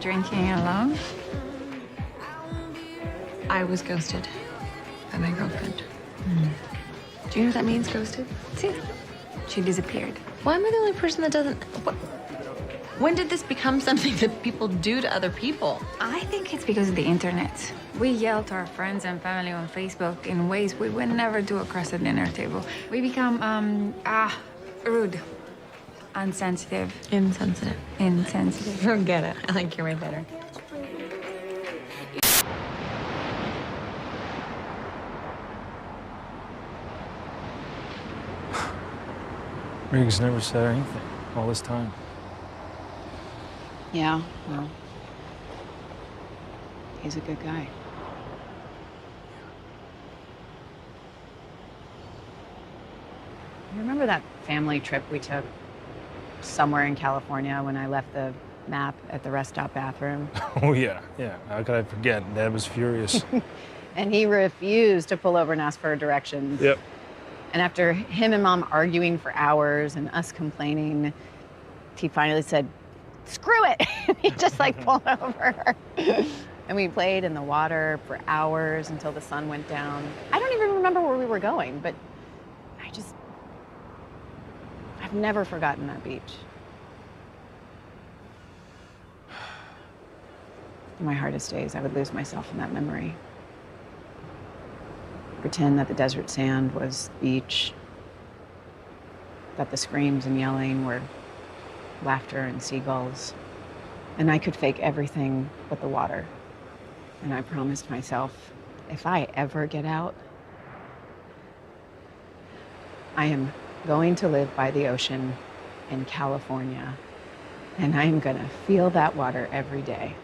drinking alone. I was ghosted by my girlfriend. Do you know what that means, ghosted? See? She disappeared. Why am I the only person that doesn't... When did this become something that people do to other people? I think it's because of the internet. We yell to our friends and family on Facebook in ways we would never do across a dinner table. We become, rude, insensitive. Insensitive. Forget it. I like your way better. Riggs never said anything all this time. Yeah, well, he's a good guy. You remember that family trip we took somewhere in California when I left the map at the rest stop bathroom? Oh, yeah. How could I forget? Dad was furious. And he refused to pull over and ask for directions. Yep. And after him and Mom arguing for hours and us complaining, he finally said, "Screw it." He just like pulled over. And we played in the water for hours until the sun went down. I don't even remember where we were going, but I've never forgotten that beach. In my hardest days, I would lose myself in that memory. Pretend that the desert sand was beach, that the screams and yelling were laughter and seagulls. And I could fake everything but the water. And I promised myself, if I ever get out, I am going to live by the ocean in California, and I am gonna feel that water every day.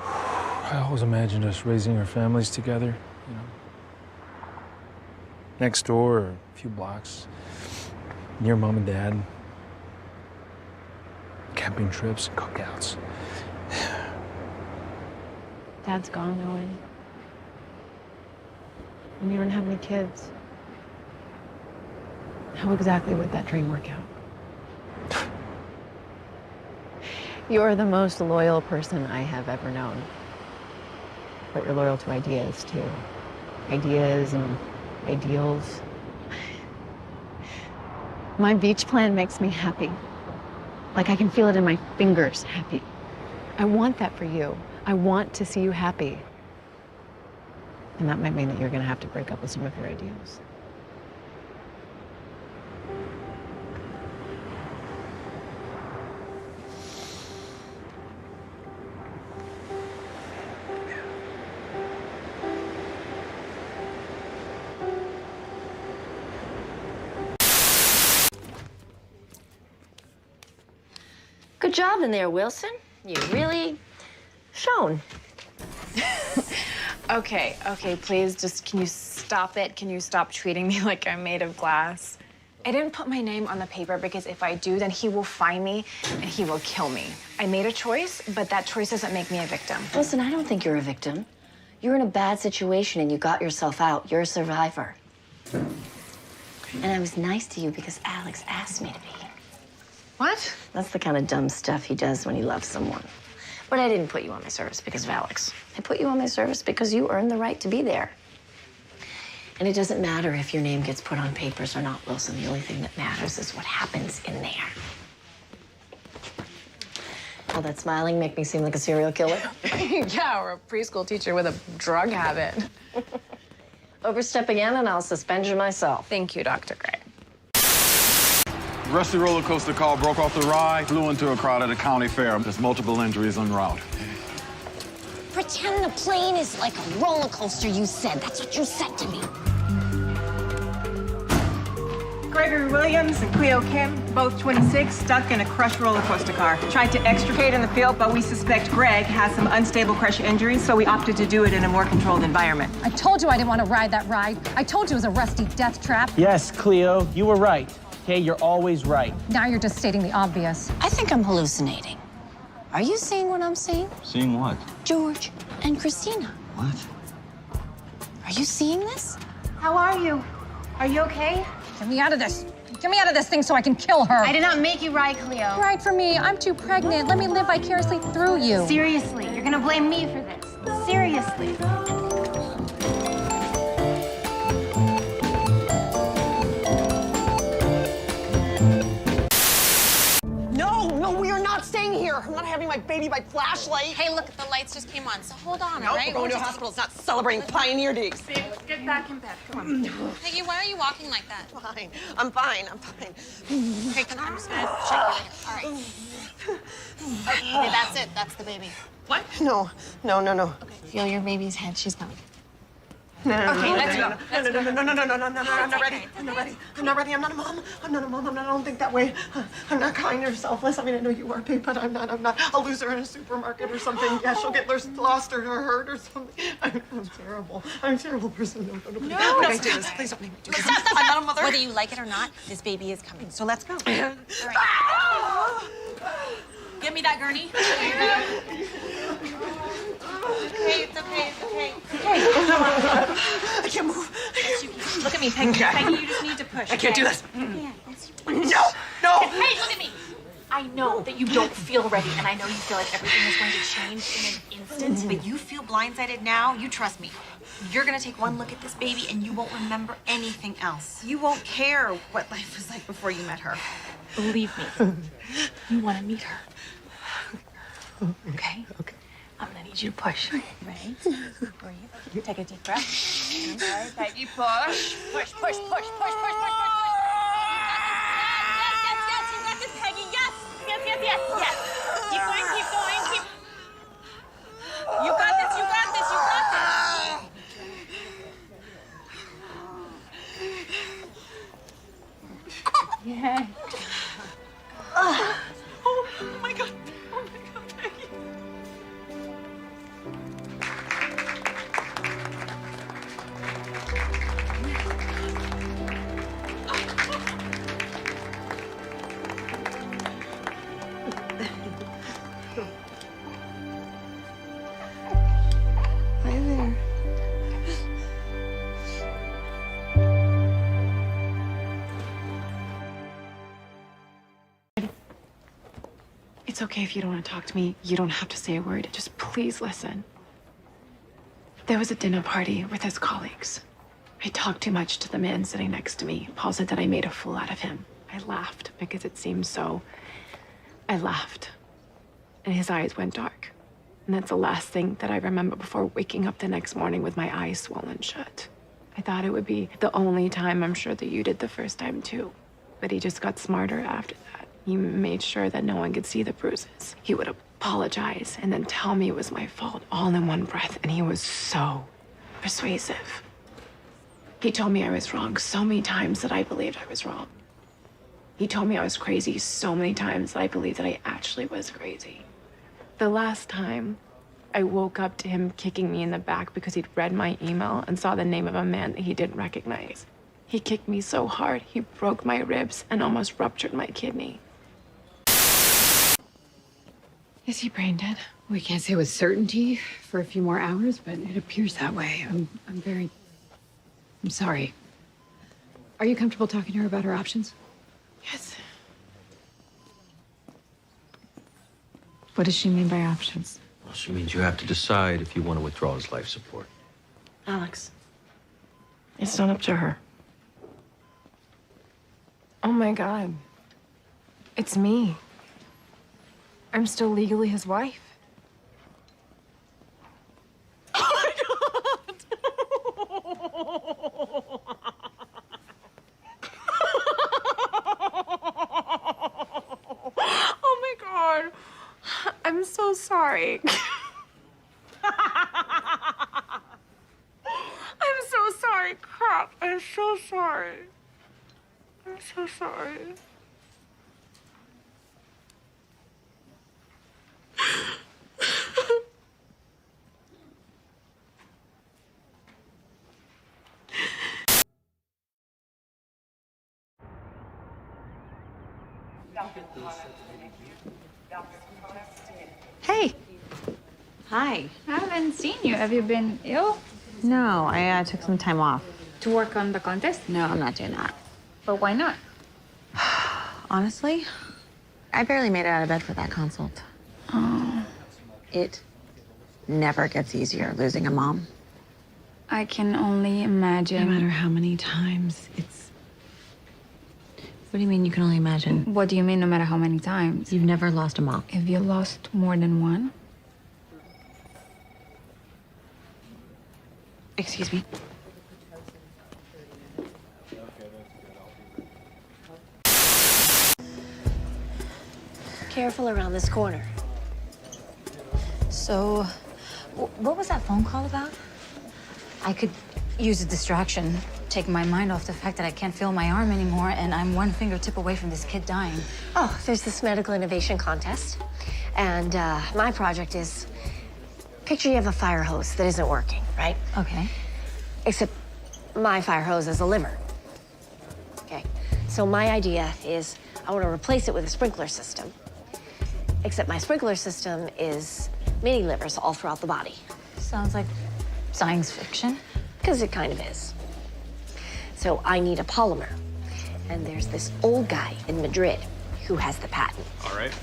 I always imagined us raising our families together, you know. Next door or a few blocks, near Mom and Dad. Camping trips and cookouts. Dad's gone, Owen. And you don't have any kids. How exactly would that dream work out? You're the most loyal person I have ever known. But you're loyal to ideas, too. Ideas and ideals. My beach plan makes me happy. Like I can feel it in my fingers, happy. I want that for you. I want to see you happy. And that might mean that you're gonna have to break up with some of your ideals. Good job in there, Wilson. You really shone. Okay, please, just can you stop it? Can you stop treating me like I'm made of glass? I didn't put my name on the paper because if I do, then he will find me and he will kill me. I made a choice, but that choice doesn't make me a victim. Listen, I don't think you're a victim. You're in a bad situation and you got yourself out. You're a survivor. And I was nice to you because Alex asked me to be. What? That's the kind of dumb stuff he does when he loves someone. But I didn't put you on my service because of Alex. I put you on my service because you earned the right to be there. And it doesn't matter if your name gets put on papers or not, Wilson. The only thing that matters is what happens in there. All that smiling make me seem like a serial killer? Yeah, or a preschool teacher with a drug habit. Overstep again and I'll suspend you myself. Thank you, Dr. Gray. Rusty roller coaster car broke off the ride, flew into a crowd at a county fair. There's multiple injuries en route. Pretend the plane is like a roller coaster, you said. That's what you said to me. Gregory Williams and Cleo Kim, both 26, stuck in a crushed roller coaster car. Tried to extricate in the field, but we suspect Greg has some unstable crush injuries, so we opted to do it in a more controlled environment. I told you I didn't want to ride that ride. I told you it was a rusty death trap. Yes, Cleo, you were right. Okay, you're always right. Now you're just stating the obvious. I think I'm hallucinating. Are you seeing what I'm seeing? Seeing what? George and Christina. What? Are you seeing this? How are you? Are you okay? Get me out of this. Get me out of this thing so I can kill her. I did not make you ride, Cleo. Ride for me. I'm too pregnant. Let me live vicariously through you. Seriously, you're gonna blame me for this. Seriously. No, we are not staying here. I'm not having my baby by flashlight. Hey, look, the lights just came on, so hold on, No, all right? we're going to a hospital. It's not celebrating Pioneer Days. Babe, get back in bed. Come on. Peggy, why are you walking like that? Fine. I'm fine. Okay, come on, I'm just gonna check you. All right. Okay, that's it. That's the baby. What? No. Okay, feel your baby's head. She's coming. No, Okay, let's go. I'm not ready. I'm not ready. I'm not ready. I'm not a mom. I'm not a mom. I don't think that way. I'm not kind or selfless. I mean, I know you are, babe, but I'm not a loser in a supermarket or something. Yeah, she'll get lost or hurt or something. I'm terrible. I'm a terrible person. No. Please don't do this. Please don't make me do this. Stop. I'm not a mother. Whether you like it or not, this baby is coming. So let's go. All right. Give me that gurney. Okay, it's okay. I can't move. Look at me, Peggy. Peggy, you just need to push. I can't do this. Yeah. No. Hey, look at me. I know that you don't feel ready, and I know you feel like everything is going to change in an instant, but you feel blindsided now. You trust me. You're gonna take one look at this baby, and you won't remember anything else. You won't care what life was like before you met her. Believe me. You want to meet her. Okay? Okay. I'm gonna need you to push. Ready? Breathe. Take a deep breath. All right, Peggy, push. Push. Yes. You got this, Peggy. Yes. Keep going. You got this. Yeah. Oh my God, Peggy. Hi there. It's okay if you don't want to talk to me. You don't have to say a word. Just please listen. There was a dinner party with his colleagues. I talked too much to the man sitting next to me. Paul said that I made a fool out of him. I laughed because it seemed so. I laughed. And his eyes went dark. And that's the last thing that I remember before waking up the next morning with my eyes swollen shut. I thought it would be the only time. I'm sure that you did the first time too. But he just got smarter after that. He made sure that no one could see the bruises. He would apologize and then tell me it was my fault all in one breath. And he was so persuasive. He told me I was wrong so many times that I believed I was wrong. He told me I was crazy so many times that I believed that I actually was crazy. The last time, I woke up to him kicking me in the back because he'd read my email and saw the name of a man that he didn't recognize. He kicked me so hard, he broke my ribs and almost ruptured my kidney. Is he brain dead? We can't say with certainty for a few more hours, but it appears that way. I'm sorry. Are you comfortable talking to her about her options? Yes. What does she mean by options? Well, she means you have to decide if you want to withdraw his life support. Alex, it's not up to her. Oh my God. It's me. I'm still legally his wife. Oh my God. I'm so sorry. I'm so sorry. Crap. I'm so sorry. I'm so sorry. Hey. Hi. I haven't seen you. Have you been ill? No, I took some time off. To work on the contest? No, I'm not doing that. But why not? Honestly, I barely made it out of bed for that consult. Oh, It never gets easier losing a mom. I can only imagine. No matter how many times it's... What do you mean you can only imagine? What do you mean, no matter how many times? You've never lost a mom. Have you lost more than one? Excuse me. Careful around this corner. So, what was that phone call about? I could use a distraction, take my mind off the fact that I can't feel my arm anymore, and I'm one fingertip away from this kid dying. Oh, there's this medical innovation contest. And my project is, picture you have a fire hose that isn't working, right? Okay. Except my fire hose is a liver. Okay, so my idea is I want to replace it with a sprinkler system. Except my sprinkler system is mini livers all throughout the body. Sounds like science fiction. Because it kind of is. So I need a polymer. And there's this old guy in Madrid who has the patent. All right,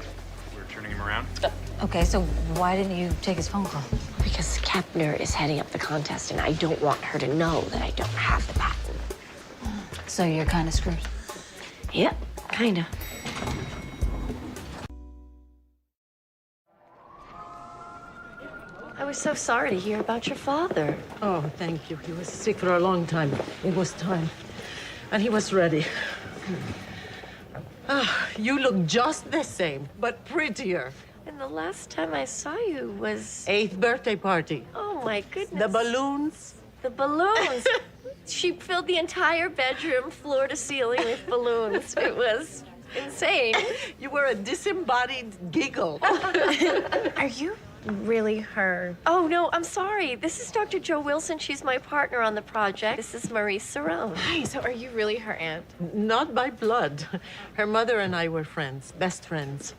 we're turning him around. Okay, so why didn't you take his phone call? Because Kepner is heading up the contest, and I don't want her to know that I don't have the patent. So you're kind of screwed. Yep, kind of. I was so sorry to hear about your father. Oh, thank you. He was sick for a long time. It was time. And he was ready. You look just the same, but prettier. And the last time I saw you was... 8th birthday party. Oh, my goodness. The balloons. The balloons. She filled the entire bedroom, floor to ceiling, with balloons. It was insane. You were a disembodied giggle. Are you really her? Oh, no, I'm sorry. This is Dr. Jo Wilson. She's my partner on the project. This is Marie Cerrone. Hi, so are you really her aunt? Not by blood. Her mother and I were friends, best friends.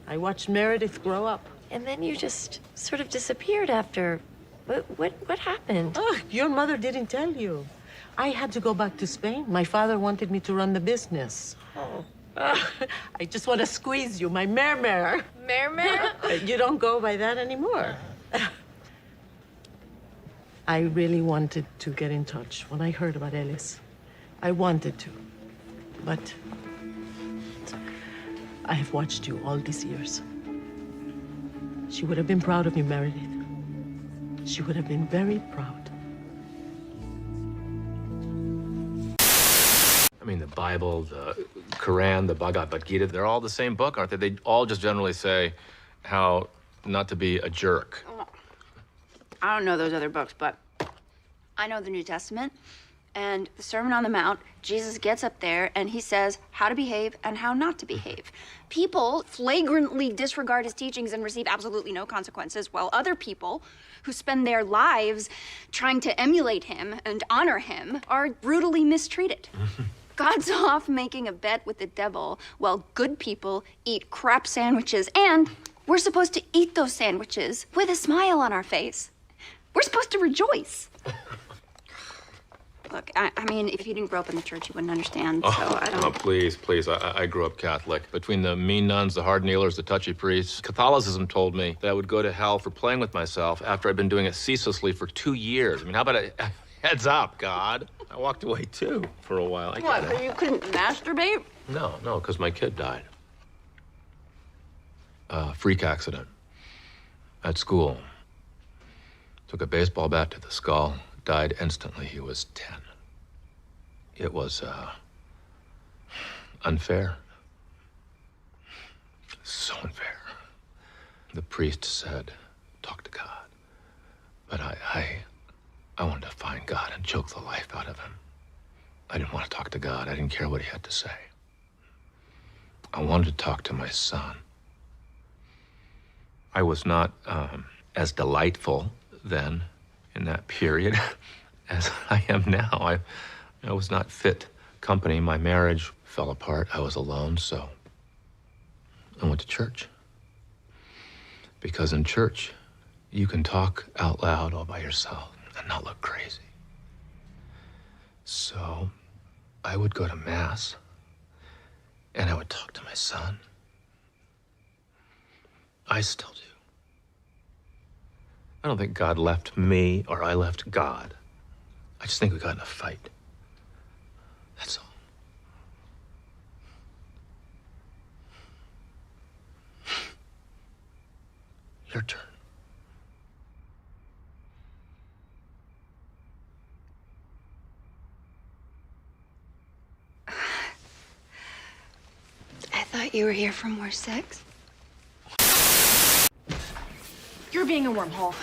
I watched Meredith grow up. And then you just sort of disappeared after. What happened? Oh, your mother didn't tell you. I had to go back to Spain. My father wanted me to run the business. Oh. I just want to squeeze you, my mare. Mare? You don't go by that anymore. I really wanted to get in touch when I heard about Ellis. I wanted to, but I have watched you all these years. She would have been proud of you, Meredith. She would have been very proud. I mean, the Bible, the Quran, the Bhagavad Gita, they're all the same book, aren't they? They all just generally say how not to be a jerk. I don't know those other books, but I know the New Testament. And the Sermon on the Mount, Jesus gets up there and he says how to behave and how not to behave. People flagrantly disregard his teachings and receive absolutely no consequences, while other people who spend their lives trying to emulate him and honor him are brutally mistreated. God's off making a bet with the devil while good people eat crap sandwiches, and we're supposed to eat those sandwiches with a smile on our face. We're supposed to rejoice. Look, I mean, if you didn't grow up in the church, you wouldn't understand, so I don't... Oh, please. I grew up Catholic. Between the mean nuns, the hard kneelers, the touchy priests, Catholicism told me that I would go to hell for playing with myself after I'd been doing it ceaselessly for 2 years. I mean, how about a heads up, God? I walked away, too, for a while. What, so you couldn't masturbate? No, because my kid died. Freak accident at school. Took a baseball bat to the skull. Died instantly. He was 10. It was, unfair. So unfair. The priest said, talk to God. But I wanted to find God and choke the life out of him. I didn't want to talk to God. I didn't care what he had to say. I wanted to talk to my son. I was not as delightful then in that period as I am now. I was not fit company. My marriage fell apart. I was alone, so I went to church. Because in church, you can talk out loud all by yourself and not look crazy. So I would go to Mass And I would talk to my son. I still do. I don't think God left me or I left God. I just think we got in a fight. That's all. Your turn. I thought you were here for more sex. You're being a wormhole.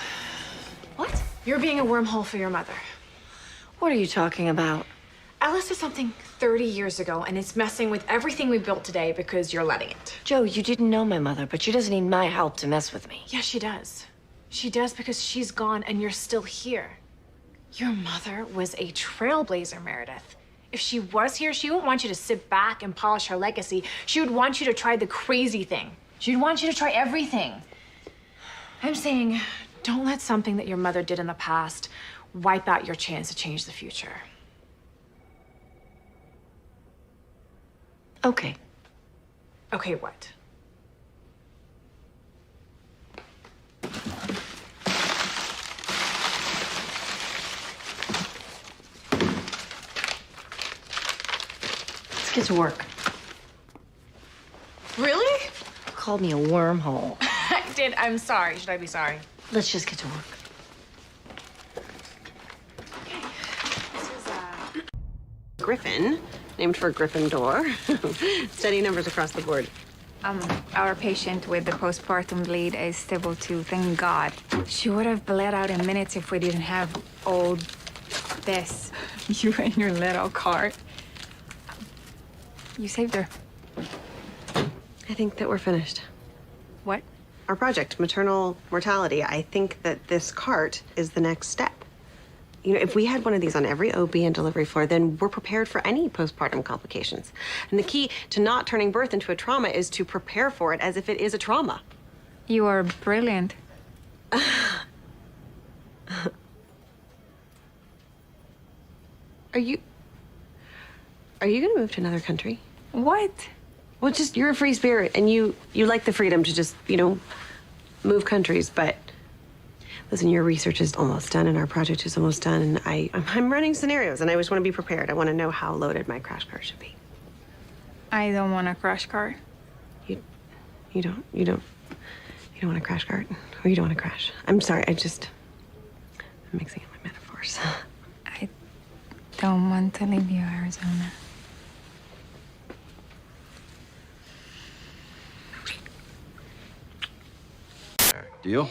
What? You're being a wormhole for your mother. What are you talking about? Alice did something 30 years ago, and it's messing with everything we built today because you're letting it. Joe, you didn't know my mother, but she doesn't need my help to mess with me. Yeah, she does. She does because she's gone and you're still here. Your mother was a trailblazer, Meredith. If she was here, she wouldn't want you to sit back and polish her legacy. She would want you to try the crazy thing. She'd want you to try everything. I'm saying, don't let something that your mother did in the past wipe out your chance to change the future. Okay. Okay, what? Let's get to work. Really? You called me a wormhole. I did. I'm sorry. Should I be sorry? Let's just get to work. Griffin, named for Gryffindor. Steady numbers across the board. Our patient with the postpartum bleed is stable too, thank God. She would have bled out in minutes if we didn't have all this. You and your little cart. You saved her. I think that we're finished. What? Our project, maternal mortality. I think that this cart is the next step. You know, if we had one of these on every OB and delivery floor, then we're prepared for any postpartum complications. And the key to not turning birth into a trauma is to prepare for it as if it is a trauma. You are brilliant. Are you gonna move to another country? What? Well, just, you're a free spirit and you like the freedom to just, move countries, but listen, your research is almost done and our project is almost done, and I'm running scenarios and I just want to be prepared. I want to know how loaded my crash cart should be. I don't want a crash cart. You don't want a crash cart? Or you don't want to crash? I'm sorry, I'm mixing up my metaphors. I don't want to leave you, Arizona. Deal?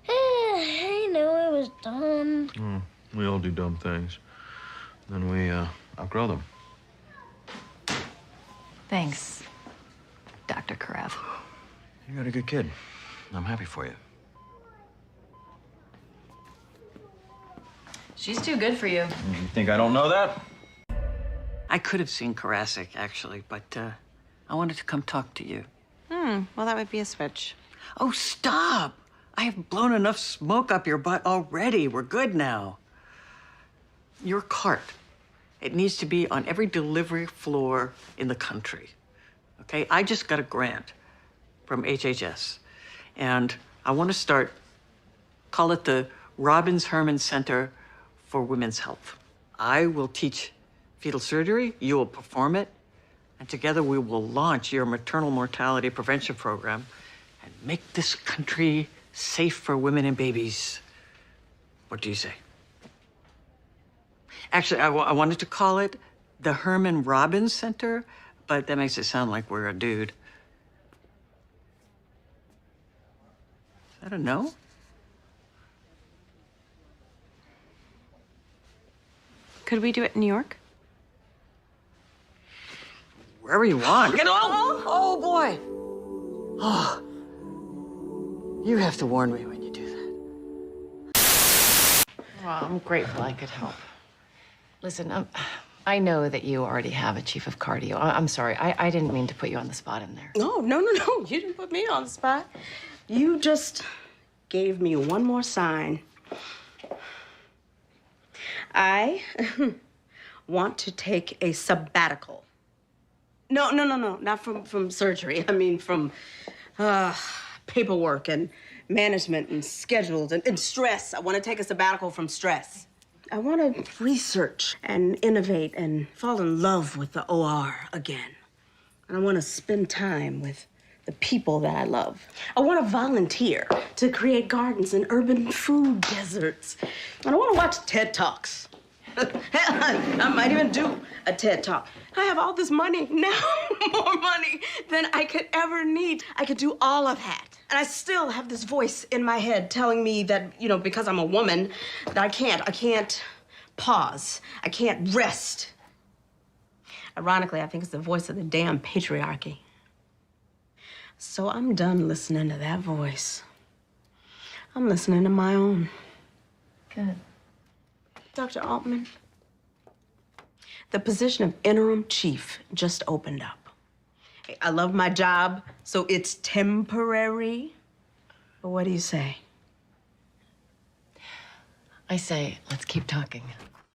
I knew it was done. We all do dumb things. Then we outgrow them. Thanks, Dr. Karev. You got a good kid. I'm happy for you. She's too good for you. You think I don't know that? I could have seen Karasik, actually, but I wanted to come talk to you. Well, that would be a switch. Oh, stop! I have blown enough smoke up your butt already. We're good now. Your cart, it needs to be on every delivery floor in the country, okay? I just got a grant from HHS, and I want to call it the Robbins Herman Center for Women's Health. I will teach fetal surgery, you will perform it, and together we will launch your maternal mortality prevention program and make this country safe for women and babies. What do you say? Actually, I wanted to call it the Herman Robbins Center, but that makes it sound like we're a dude. Is that a no? Could we do it in New York? Wherever you want. Get on! Oh, boy! Oh. You have to warn me when you do that. Well, I'm grateful I could help. Listen, I know that you already have a chief of cardio. I'm sorry. I didn't mean to put you on the spot in there. No. You didn't put me on the spot. You just gave me one more sign. I want to take a sabbatical. No, not from surgery. I mean from paperwork and management and schedules and stress. I want to take a sabbatical from stress. I want to research and innovate and fall in love with the OR again. And I want to spend time with the people that I love. I want to volunteer to create gardens and urban food deserts. And I want to watch TED Talks. I might even do a TED Talk. I have all this money now, more money than I could ever need. I could do all of that. And I still have this voice in my head telling me that, you know, because I'm a woman, that I can't pause. I can't rest. Ironically, I think it's the voice of the damn patriarchy. So I'm done listening to that voice. I'm listening to my own. Good. Dr. Altman, the position of interim chief just opened up. I love my job, so it's temporary. But what do you say? I say, let's keep talking.